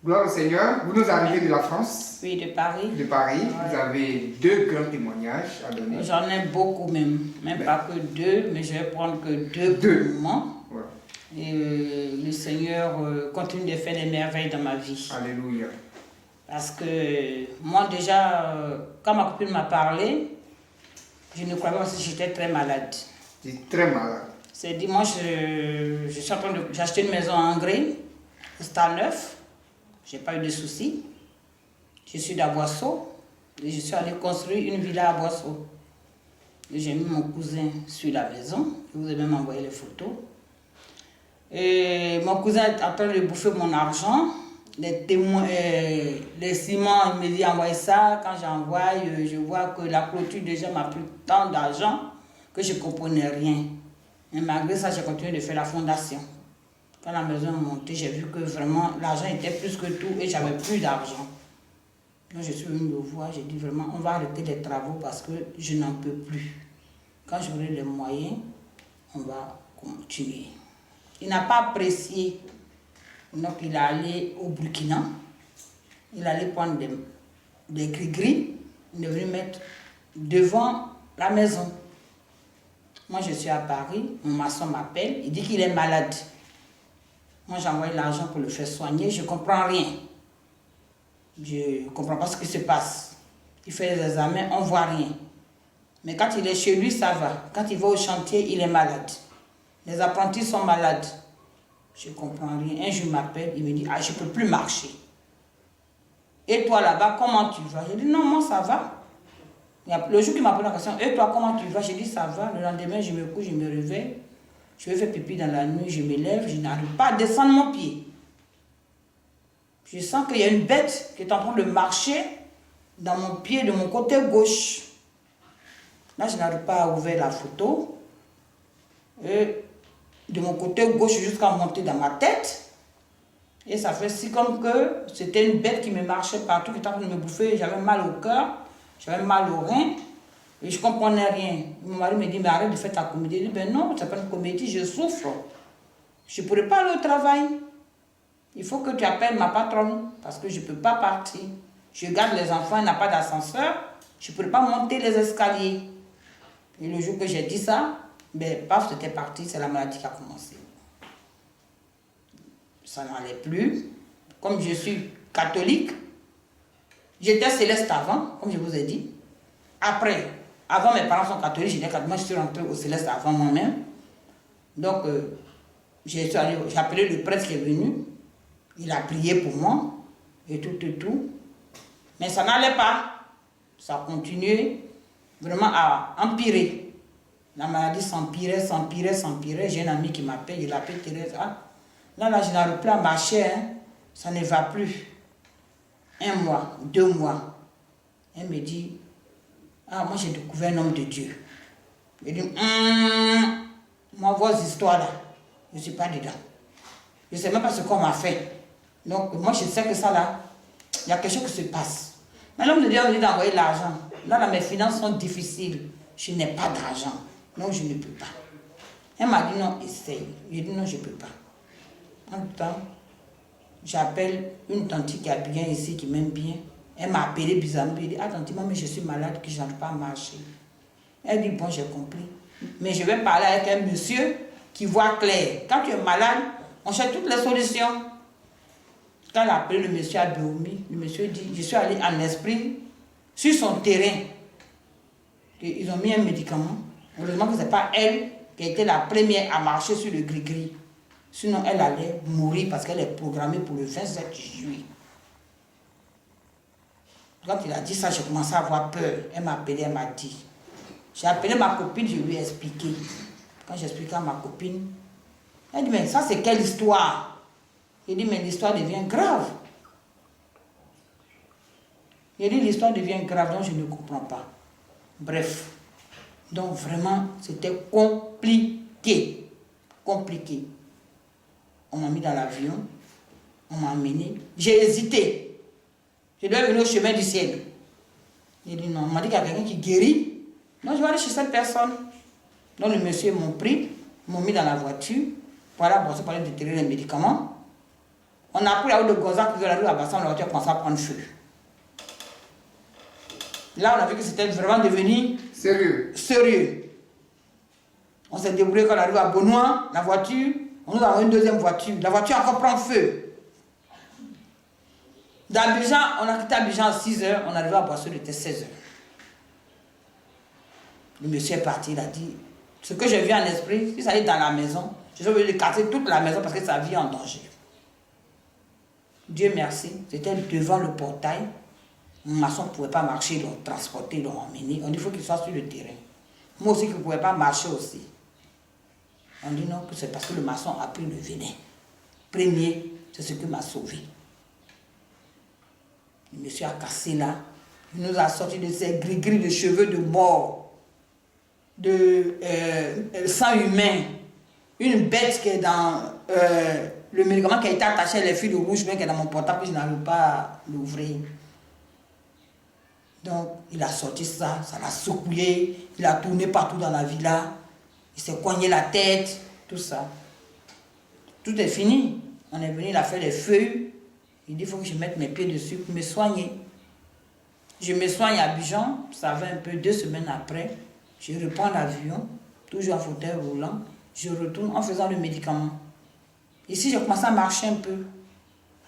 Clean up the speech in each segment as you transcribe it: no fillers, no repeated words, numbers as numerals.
Gloire au Seigneur. Vous nous arrivez de la France. Oui, de Paris. De Paris. Ouais. Vous avez 2 grands témoignages à donner. J'en ai beaucoup même. Pas que 2, mais je vais prendre que 2 pour le moment. Voilà. Et le Seigneur continue de faire des merveilles dans ma vie. Alléluia. Parce que moi déjà, quand ma copine m'a parlé, je ne croyais pas que j'étais très malade. J'étais très malade. C'est dimanche, je suis en train de... J'ai acheté une maison en Hongrie, c'est à neuf. Je n'ai pas eu de soucis. Je suis d'à Boisseau et je suis allée construire une villa à Boisseau. J'ai mis mon cousin sur la maison. Je vous ai même envoyé les photos. Et mon cousin est en train de bouffer mon argent. Les témoins, les ciments, il me dit envoie ça. Quand j'envoie, je vois que la clôture déjà m'a pris tant d'argent que je ne comprenais rien. Et malgré ça, j'ai continué de faire la fondation. Quand la maison est montée, j'ai vu que vraiment l'argent était plus que tout et j'avais plus d'argent. Donc je suis venue le voir, j'ai dit vraiment on va arrêter les travaux parce que je n'en peux plus. Quand j'aurai les moyens, on va continuer. Il n'a pas apprécié. Donc il est allé au Burkina. Il allait prendre des gris-gris. Il est venu mettre devant la maison. Moi je suis à Paris, mon maçon m'appelle, il dit qu'il est malade. Moi, j'ai envoyé l'argent pour le faire soigner. Je ne comprends rien. Je ne comprends pas ce qui se passe. Il fait les examens, on ne voit rien. Mais quand il est chez lui, ça va. Quand il va au chantier, il est malade. Les apprentis sont malades. Je ne comprends rien. Un jour, il m'appelle, il me dit, ah, je ne peux plus marcher. Et toi, là-bas, comment tu vas? J'ai dit, non, moi, ça va. Le jour qu'il m'a posé la question, et toi, comment tu vas? J'ai dit, ça va. Le lendemain, je me couche, je me réveille. Je vais faire pipi dans la nuit, je me lève, je n'arrive pas à descendre mon pied. Je sens qu'il y a une bête qui est en train de marcher dans mon pied de mon côté gauche. Là, je n'arrive pas à ouvrir la photo. Et de mon côté gauche jusqu'à monter dans ma tête. Et ça fait si comme que c'était une bête qui me marchait partout, qui était en train de me bouffer. J'avais mal au cœur, j'avais mal au rein. Et je ne comprenais rien. Mon mari me dit, mais arrête de faire ta comédie. Je dis, ben non, c'est pas une comédie, je souffre. Je ne pourrais pas aller au travail. Il faut que tu appelles ma patronne, parce que je ne peux pas partir. Je garde les enfants, il n'y a pas d'ascenseur. Je ne pourrais pas monter les escaliers. Et le jour que j'ai dit ça, ben, paf, c'était parti, c'est la maladie qui a commencé. Ça n'allait plus. Comme je suis catholique, j'étais céleste avant, comme je vous ai dit. Après, avant mes parents sont catholiques, j'étais catholique, moi je suis rentrée au céleste avant moi-même. Donc, j'ai appelé le prêtre qui est venu, il a prié pour moi, et tout. Mais ça n'allait pas. Ça a continué vraiment à empirer. La maladie s'empirait. J'ai un ami qui m'appelle, il appelle Thérèse. Ah, là, je n'arrive plus à marcher, hein. Ça ne va plus. 1 mois, 2 mois. Elle me dit, ah, moi j'ai découvert un homme de Dieu. Je dis, moi, vos histoires là, je ne suis pas dedans. Je ne sais même pas ce qu'on m'a fait. Donc, moi, je sais que ça là, il y a quelque chose qui se passe. Mais l'homme de Dieu me dit d'envoyer l'argent. Là, mes finances sont difficiles. Je n'ai pas d'argent. Donc, je ne peux pas. Elle m'a dit, non, essaye. J'ai dit, non, je ne peux pas. En tout temps, j'appelle une tante qui est bien ici, qui m'aime bien. Elle m'a appelé bizarrement, elle dit, ah tante, mais je suis malade, que je n'arrive pas à marcher. Elle dit, bon, j'ai compris. Mais je vais parler avec un monsieur qui voit clair. Quand tu es malade, on cherche toutes les solutions. Quand elle a appelé le monsieur à Béoumi, le monsieur dit, je suis allé en esprit sur son terrain. Ils ont mis un médicament. Heureusement que ce n'est pas elle qui a été la première à marcher sur le gris-gris. Sinon, elle allait mourir parce qu'elle est programmée pour le 27 juillet. Quand il a dit ça, j'ai commencé à avoir peur. Elle m'a appelé, elle m'a dit. J'ai appelé ma copine, je lui ai expliqué. Quand j'ai expliqué à ma copine, elle dit, mais ça c'est quelle histoire? J'ai dit, mais l'histoire devient grave. J'ai dit, l'histoire devient grave, donc je ne comprends pas. Bref. Donc vraiment, c'était compliqué. Compliqué. On m'a mis dans l'avion, on m'a emmené. J'ai hésité. Je dois venir au chemin du ciel. J'ai dit non, on m'a dit qu'il y a quelqu'un qui guérit. Non, je vais aller chez cette personne. Donc le monsieur m'a pris, m'ont mis dans la voiture pour aller à Boisseau pour aller déterrer les médicaments. On a pris la route de Gonzague, de la rue à Bassan, la voiture a commencé à prendre feu. Là, on a vu que c'était vraiment devenu sérieux. On s'est débrouillé quand on arrive à Benoît, la voiture, on nous a une deuxième voiture. La voiture encore prend feu. D'Abidjan, on a quitté Abidjan à 6h, on est arrivé à Boisseau, il était 16h. Le monsieur est parti, il a dit, ce que j'ai vu en esprit, si ça est dans la maison, je suis obligé de casser toute la maison parce que sa vie est en danger. Dieu merci, c'était devant le portail. Mon maçon ne pouvait pas marcher, ils l'ont transporté, ils l'ont emmené. On dit qu'il faut qu'il soit sur le terrain. Moi aussi, je ne pouvais pas marcher aussi. On dit non, que c'est parce que le maçon a pris le venin. Premier, c'est ce qui m'a sauvé. Le monsieur a cassé là. Il nous a sorti de ces gris-gris de cheveux de mort, de sang humain. Une bête qui est dans le médicament qui a été attaché à les fils de rouge, mais qui est dans mon portable, que je n'arrive pas à l'ouvrir. Donc, il a sorti ça, ça l'a secoué, il a tourné partout dans la villa, il s'est coigné la tête, tout ça. Tout est fini. On est venu, il a fait les feuilles. Il dit, il faut que je mette mes pieds dessus pour me soigner. Je me soigne à Abidjan, ça va un peu, 2 semaines après. Je reprends l'avion, toujours en fauteuil roulant. Je retourne en faisant le médicament. Ici, je commence à marcher un peu.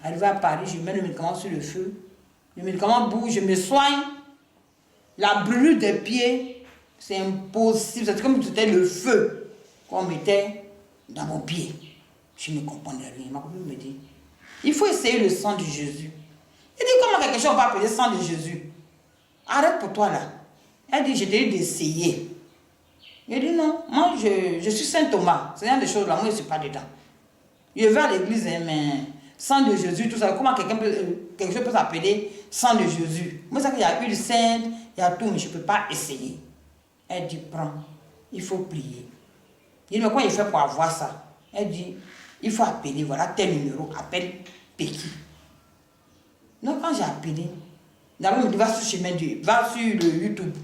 Arrivé à Paris, je mets le médicament sur le feu. Le médicament bouge, je me soigne. La brûlure des pieds, c'est impossible. C'est comme si c'était le feu qu'on mettait dans mon pied. Je ne comprenais rien. Ma copine me dit, il faut essayer le sang de Jésus. Il dit, comment quelque chose va appeler sang de Jésus? Arrête pour toi là. Elle dit, je t'ai dit d'essayer. Il dit, non, moi je suis Saint Thomas. C'est un des choses là, moi je ne suis pas dedans. Je vais à l'église, mais sang de Jésus, tout ça, comment quelque chose peut s'appeler sang de Jésus? Moi, c'est qu'il y a huile sainte, il y a tout, mais je ne peux pas essayer. Elle dit, prends, il faut prier. Il dit, mais comment il fait pour avoir ça? Elle dit, il faut appeler, voilà tel numéro, appelle Péki. Donc quand j'ai appelé, d'abord il me dit, va sur le chemin Dieu, va sur le YouTube.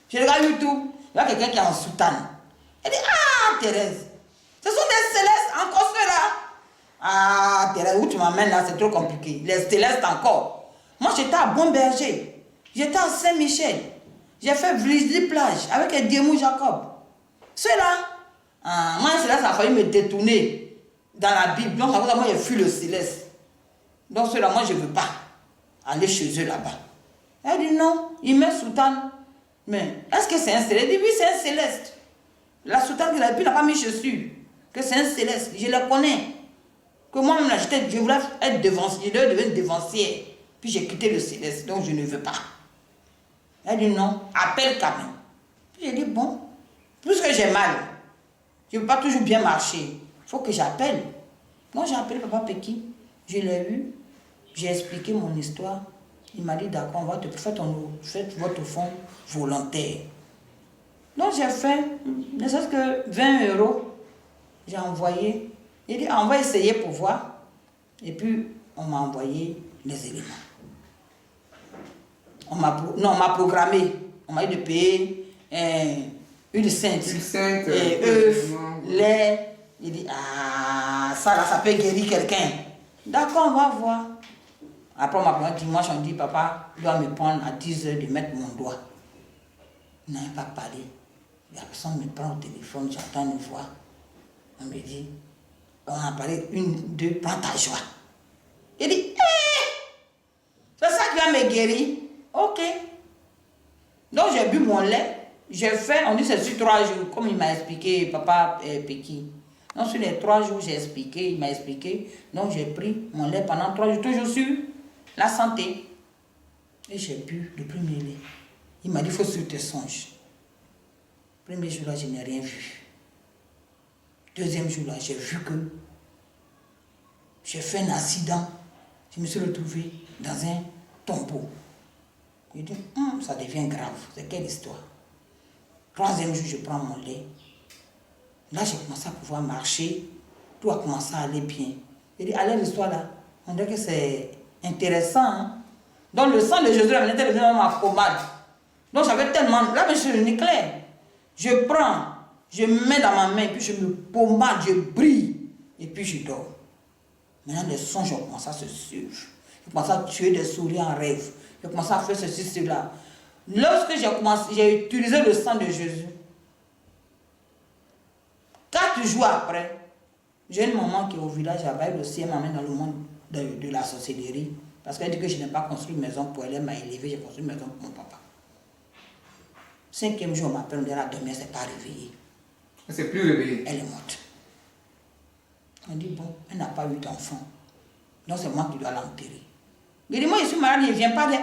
Je regarde YouTube, il y a quelqu'un qui est en soutane. Elle dit, ah Thérèse, ce sont des célestes, encore ceux-là. Ah Thérèse, où tu m'amènes là, c'est trop compliqué. Les célestes encore. Moi j'étais à Bon Berger, j'étais à Saint-Michel, j'ai fait Vlisly-Plage avec Edmond Jacob. Ceux-là, moi céleste a failli me détourner dans la Bible. Donc moi j'ai fui le céleste. Donc ceux-là, moi je ne veux pas aller chez eux là-bas. Elle dit non, il met soutane. Mais est-ce que c'est un céleste? Elle dit oui, c'est un céleste. La soutane qu'il a n'a pas mis chaussure. Que c'est un céleste. Je le connais. Que moi-même, je voulais être devancier, je devais devenir devancière. Puis j'ai quitté le céleste, donc je ne veux pas. Elle dit non, appelle quand même. Puis j'ai dit bon, plus que j'ai mal, je ne peux pas toujours bien marcher. Il faut que j'appelle. Donc j'ai appelé Papa Péki. Je l'ai eu. J'ai expliqué mon histoire. Il m'a dit d'accord, on va te faire votre fonds volontaire. Donc j'ai fait, ne serait-ce que 20 €. J'ai envoyé. Il dit, on va essayer pour voir. Et puis, on m'a envoyé les éléments. On m'a programmé. On m'a dit de payer une sainte. Et œufs, lait. Il dit, ah, ça là, ça peut guérir quelqu'un. D'accord, on va voir. Après, on m'a pris un dimanche, on dit, papa, il doit me prendre à 10 h de mettre mon doigt. Il n'a pas parlé. La personne me prend au téléphone, j'entends une voix. On me dit, on a parlé, 1, 2, prends ta joie. Il dit, hé, c'est ça qui va me guérir. Ok. Donc j'ai bu mon lait. J'ai fait, on dit c'est sur 3 jours, comme il m'a expliqué, papa Péki. Donc sur les 3 jours, j'ai expliqué, il m'a expliqué. Donc j'ai pris mon lait pendant 3 jours, toujours sur la santé. Et j'ai bu le premier lait. Il m'a dit, il faut suivre tes songes. Premier jour là, je n'ai rien vu. Deuxième jour là, j'ai vu que j'ai fait un accident. Je me suis retrouvé dans un tombeau. J'ai dit, ça devient grave. C'est quelle histoire? Troisième jour, je prends mon lait. Là, j'ai commencé à pouvoir marcher. Tout a commencé à aller bien. J'ai dit, allez, l'histoire là, on dirait que c'est intéressant. Hein? Donc, le sang de Jésus là, était devenu ma pommade. Donc, j'avais tellement. Là, je suis le nucléaire. Je prends, je mets dans ma main, puis je me pommade, je brille. Et puis, je dors. Maintenant, les songes ont commencé à se suivre. J'ai commencé à tuer des souris en rêve. J'ai commencé à faire ceci, cela. Lorsque j'ai utilisé le sang de Jésus, 4 jours après, j'ai une maman qui est au village, elle aussi, elle m'amène dans le monde de la sorcellerie. Parce qu'elle dit que je n'ai pas construit une maison pour elle, elle m'a élevé, j'ai construit une maison pour mon papa. 5e jour, on m'appelle, on dit, elle a dormi, elle ne s'est pas réveillée. Elle ne s'est plus réveillée. Elle est morte. On dit, bon, elle n'a pas eu d'enfant. Donc c'est moi qui dois l'enterrer. Il dit, moi je suis malade, il ne vient pas d'elle.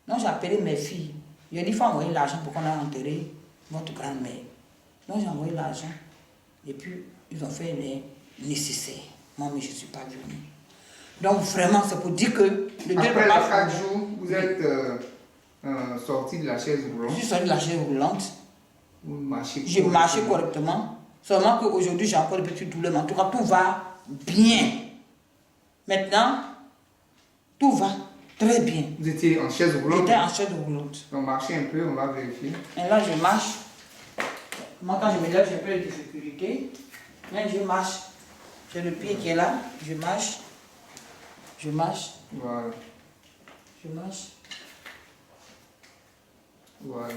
Donc j'ai appelé mes filles. Je dit, il faut envoyer l'argent pour qu'on ait enterré votre grand-mère. Donc j'ai envoyé l'argent. Et puis, ils ont fait les nécessaires. Moi, mais je ne suis pas venue. Donc vraiment, c'est pour dire que le Dieu après ne les peut pas 4 jours, vous êtes sorti de la chaise roulante. Je suis sortie de la chaise roulante. Vous marchez J'ai marché correctement. Seulement qu'aujourd'hui, j'ai encore des petites douleurs. Mais en tout cas, tout va bien. Maintenant, tout va très bien. Vous étiez en chaise roulante? J'étais en chaise roulante. Donc marchez un peu, on va vérifier. Et là, je marche. Moi, quand je me lève, j'ai un peu de difficulté. Mais je marche. J'ai le pied qui est là. Je marche. Je marche. Voilà. Je marche. Voilà.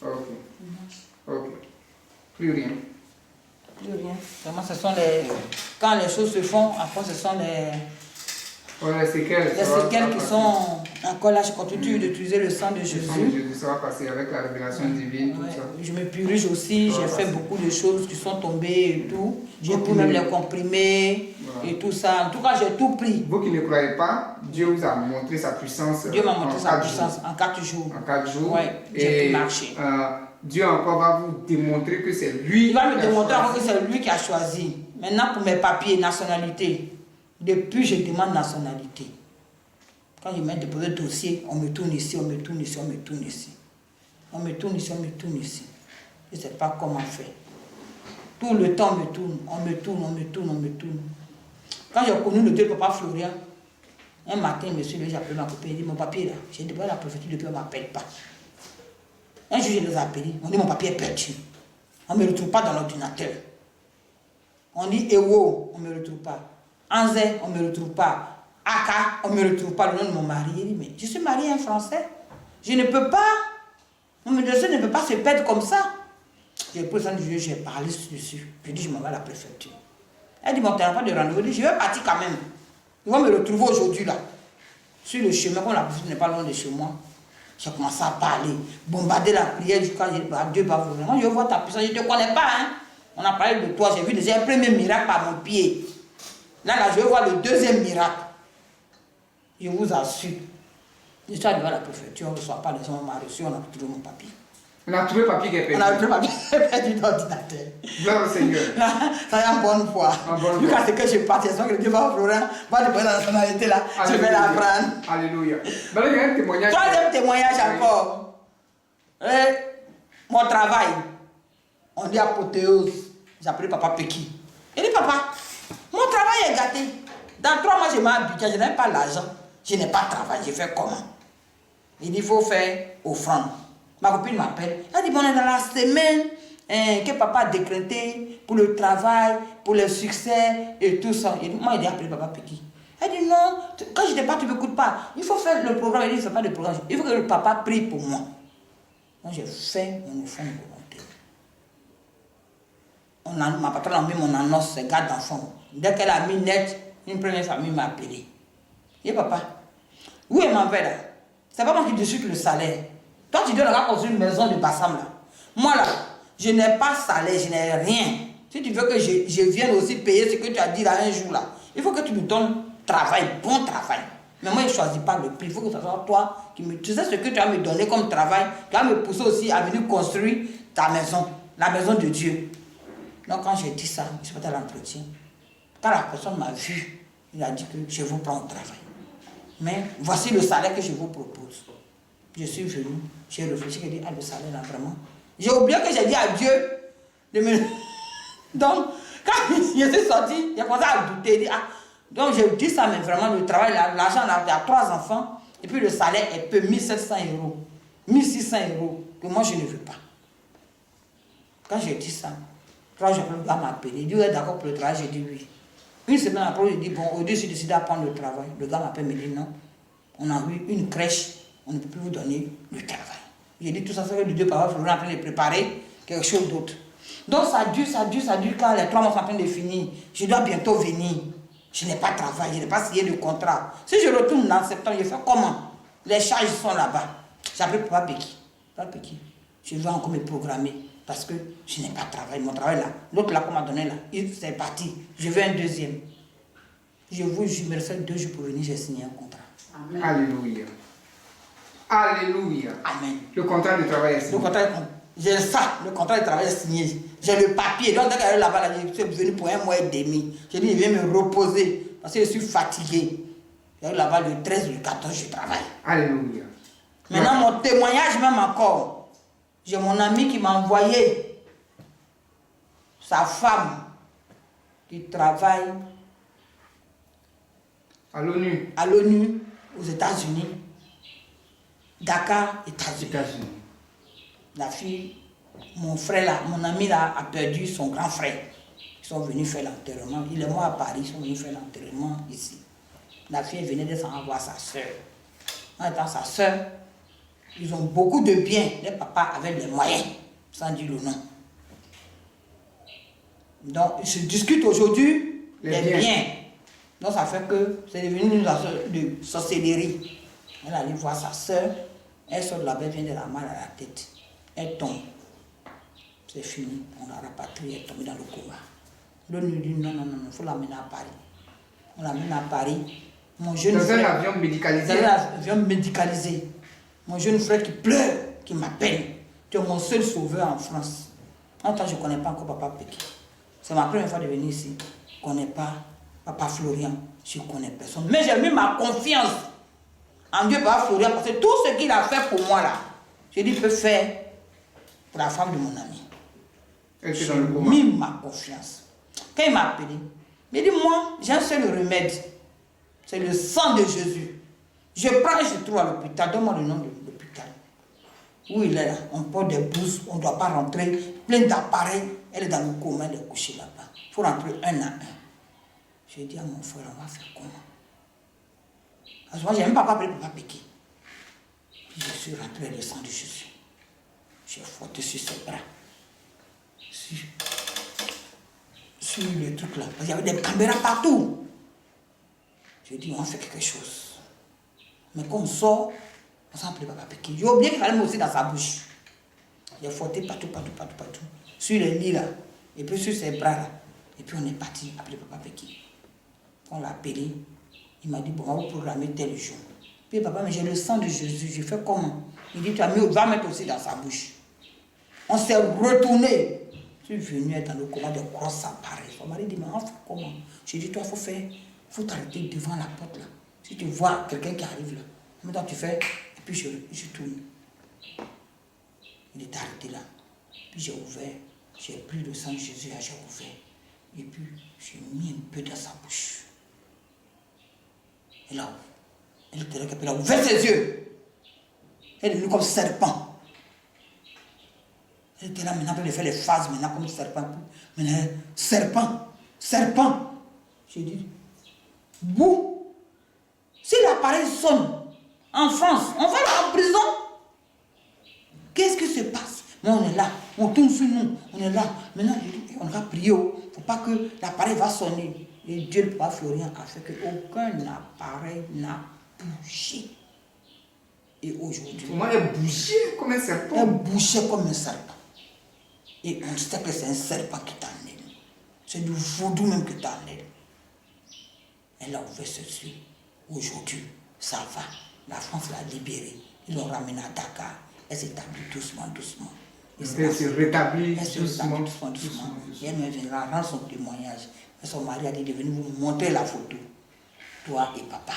Ok. Je marche. Ok. Plus rien. Plus rien. Vraiment, ce sont les... Quand les choses se font, après, ce sont les... Voilà, les séquelles. Les séquelles qui sont encore là. Je continue d'utiliser le sang de Le Jésus. sang de Jésus, ça va passer avec la révélation divine, tout Ouais. ça. Je me purige aussi, j'ai fait beaucoup de choses qui sont tombées et tout. J'ai pris même les comprimés et tout ça. En tout cas, j'ai tout pris. Vous qui ne croyez pas, Dieu vous a montré sa puissance. Dieu m'a montré en sa 4 puissance jours. en 4 jours. En 4 jours. Ouais, j'ai pu marcher. Dieu encore va vous démontrer que c'est lui. Il va me qui a démontrer choisi. encore que c'est lui qui a choisi. Maintenant, pour mes papiers, nationalité. Depuis, je demande nationalité. Quand je mets déposer le dossier, on me tourne ici, on me tourne ici, on me tourne ici. On me tourne ici, on me tourne ici. Je ne sais pas comment faire. Tout le temps, on me tourne, on me tourne, on me tourne, on me tourne. Quand j'ai connu le Dieu de Papa Florian, un matin, monsieur, j'ai appelé ma copine, il dit, mon papier là, j'ai déposé la préfecture depuis, on ne m'appelle pas. Un jour, je les ai appelés, on dit, mon papier est perdu. On ne me retrouve pas dans l'ordinateur. On dit, Ewo, on ne me retrouve pas. Anze, on ne me retrouve pas. Aka, on ne me retrouve pas le nom de mon mari. Il dit, mais je suis mariée à un Français. Je ne peux pas. Mon dossier ne peut pas se perdre comme ça. J'ai pris ça, j'ai parlé dessus. Je dis, je m'en vais à la préfecture. Elle dit, bon, tu n'as pas de rendez-vous. Je dis, je vais partir quand même. Ils vont me retrouver aujourd'hui là. Sur le chemin, comme la préfecture n'est pas loin de chez moi. J'ai commencé à parler, bombarder la prière jusqu'à Dieu va vous. Moi, je vois ta puissance, je ne te connais pas. Hein? On a parlé de toi, j'ai vu déjà un premier miracle par mon pied. Là, je vais voir le deuxième miracle. Je vous assure. Je suis arrivé à la préfecture, on ne reçoit pas les gens, on m'a reçu, on a trouvé mon papier. On a trouvé le papier qui est perdu. On a trouvé le papier qui est perdu d'ordinateur. Gloire au Seigneur. Là, ça est en bonne foi. En bonne Jusqu'à foi. ce que je parte, j'espère que Dieu va Florent, va te prendre la nationalité là, je vais la prendre. Alléluia. Mais là, il y a un témoignage. Troisième témoignage encore. Mon travail, on dit apothéose. J'ai appelé papa Peki. Il dit, papa, mon travail est gâté. Dans 3 mois, je m'ai habitué, je n'ai pas l'argent. Je n'ai pas de travail, je fais comment? Il dit, il faut faire offrande. Ma copine m'appelle. Elle dit, bon, on est dans la semaine que papa a décrété pour le travail, pour le succès et tout ça. Il dit, moi, il a appelé papa Peki. Elle dit, non, quand je ne t'ai pas, tu ne m'écoutes pas. Il faut faire le programme. Il dit, ce n'est pas de programme. Il faut que le papa prie pour moi. Moi, j'ai fait mon offrande volontaire. Ma patronne a mis mon annonce, c'est garde d'enfant. Dès qu'elle a mis net, une première famille m'a appelé. Et papa, où est ma verre là? C'est pas moi qui décide le salaire. Toi, tu dois avoir construire une maison de Bassam là. Moi là, je n'ai pas salaire, je n'ai rien. Si tu veux que je vienne aussi payer ce que tu as dit là un jour là, il faut que tu me donnes travail, bon travail. Mais moi, je ne choisis pas le prix. Il faut que ce soit toi qui me... Tu sais ce que tu vas me donner comme travail, tu vas me pousser aussi à venir construire ta maison, la maison de Dieu. Donc quand j'ai dit ça, je suis parti à l'entretien. Quand la personne m'a vu, il a dit que je vous prends au travail. Mais voici le salaire que je vous propose. Je suis venu, j'ai réfléchi, j'ai dit, ah le salaire là vraiment. J'ai oublié que j'ai dit à Dieu de me... Donc, quand je suis sorti, j'ai commencé à douter. Dit, ah. Donc j'ai dit ça, mais vraiment le travail, l'argent là, il y a 3 enfants, et puis le salaire est peu 1700 €, 1600 €, que moi je ne veux pas. Quand j'ai dit ça, quand j'ai voulu m'appeler, il dit, vous êtes d'accord pour le travail? J'ai dit oui. Une semaine après, je dis, bon, au-dessus, j'ai décidé à prendre le travail. Le gars m'appelle, me dit, non, on a eu une crèche, on ne peut plus vous donner le travail. J'ai dit, tout ça, c'est que le Dieu Papa Florent est en train de préparer quelque chose d'autre. Donc ça dure, quand les 3 mois sont en train de finir. Je dois bientôt venir. Je n'ai pas de travail, je n'ai pas signé de contrat. Si je retourne en septembre, je fais comment? Les charges sont là-bas. J'ai appelé Papa Péki. Papa Péki, je vais encore me programmer parce que je n'ai pas de travail. Mon travail là, l'autre là qu'on m'a donné là, c'est parti. Je veux un deuxième. Je vous jure, il me reste 2 jours pour venir, j'ai signé un contrat. Amen. Alléluia. Alléluia. Amen. Le contrat de travail est signé. Le contrat, j'ai ça, le contrat de travail est signé. J'ai le papier. Donc, dès qu'elle est là-bas, je suis venu pour 1 mois et demi. J'ai dit, je viens me reposer parce que je suis fatigué. J'ai là-bas le 13 ou le 14, je travaille. Alléluia. Maintenant, mon témoignage même encore. J'ai mon ami qui m'a envoyé sa femme qui travaille à l'ONU. À l'ONU, aux États-Unis. Dakar, États-Unis. La fille, mon frère là, mon ami là a perdu son grand frère. Ils sont venus faire l'enterrement. Il est mort à Paris, ils sont venus faire l'enterrement ici. La fille venait de s'en voir sa soeur. En étant sa soeur, ils ont beaucoup de biens. Les papas avaient les moyens, sans dire le nom. Donc, je discute aujourd'hui les biens. Donc, ça fait que c'est devenu une affaire de sorcellerie. Elle allait voir sa soeur. Elle sort de la bête, vient de la mal à la tête. Elle tombe. C'est fini. On l'a rapatriée, elle est tombée dans le coma. L'autre nous dit non, il faut l'amener à Paris. On l'amène à Paris. Mon jeune frère, un avion médicalisé. Dans un avion médicalisé. Mon jeune frère qui pleure, qui m'appelle. Tu es mon seul sauveur en France. En tant que je ne connais pas encore Papa Péki. C'est ma première fois de venir ici. Je ne connais pas Papa Florian. Je ne connais personne. Mais j'ai mis ma confiance en Dieu Papa Florian parce que tout ce qu'il a fait pour moi là, je dis, il peut faire pour la femme de mon ami. J'ai mis ma confiance. Quand il m'a appelé, il dit, moi, j'ai un seul remède. C'est le sang de Jésus. Je prends et je trouve à l'hôpital. Donne-moi le nom de l'hôpital. Où il est là. On porte des blouses, on ne doit pas rentrer. Plein d'appareils. Elle est dans le coma, elle est couchée là-bas. Il faut rentrer 1 à 1. J'ai dit à mon frère, on va faire comment? À ce moment, je n'ai même pas appelé Papa Péki. Puis je suis rentré avec le sang de Jésus. J'ai frotté sur ses bras. Sur le truc là. Parce qu'il y avait des caméras partout. J'ai dit, on fait quelque chose. Mais quand on sort, on s'en appelait Papa Péki. J'ai oublié qu'il fallait me aussi dans sa bouche. J'ai frotté partout. Sur les lits là. Et puis sur ses bras là. Et puis on est parti appeler Papa Péki. On l'a appelé. Il m'a dit, bon, on va vous programmer tel jour. Puis papa, mais j'ai le sang de Jésus. Je fais comment? Il dit, tu as mis, va mettre aussi dans sa bouche. On s'est retourné. Je suis venu être dans le coma de grosses appareils. Son mari dit, mais on fait comment? J'ai dit, toi, il faut t'arrêter devant la porte là. Si tu vois quelqu'un qui arrive là, maintenant tu fais, et puis je tourne. Il est arrêté là. Puis j'ai ouvert, j'ai pris le sang de Jésus, j'ai ouvert. Et puis j'ai mis un peu dans sa bouche. Et là, elle était là, elle a ouvert ses yeux. Elle est devenue comme serpent. Elle était là maintenant, elle fait les phases maintenant comme serpent. Maintenant, serpent. J'ai dit, bouh, si l'appareil sonne en France, on va aller en prison. Qu'est-ce qui se passe? Mais on est là, on tourne sur nous, on est là. Maintenant, on va prier, il ne faut pas que l'appareil va sonner. Et Dieu, le Papa Florian, a fait qu'aucun appareil n'a bougé. Et aujourd'hui... Comment elle bougeait comme un serpent? Elle bougeait comme un serpent. Et on sait que c'est un serpent qui t'en est. C'est du vaudou même qui t'en est. Elle a ouvert ses yeux. Aujourd'hui, ça va. La France l'a libérée. Ils l'ont ramenée à Dakar. Elle s'établit doucement. Elle se rétablit doucement. Et elle me viendra rendre son témoignage. Et son mari a dit de venir vous montrer la photo, toi et papa,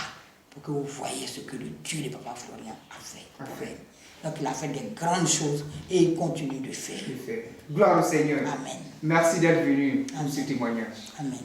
pour que vous voyez ce que le Dieu de Papa Florian a fait. Donc il a fait des grandes choses et il continue de faire. Gloire au Seigneur. Amen. Merci d'être venu pour ce témoignage. Amen.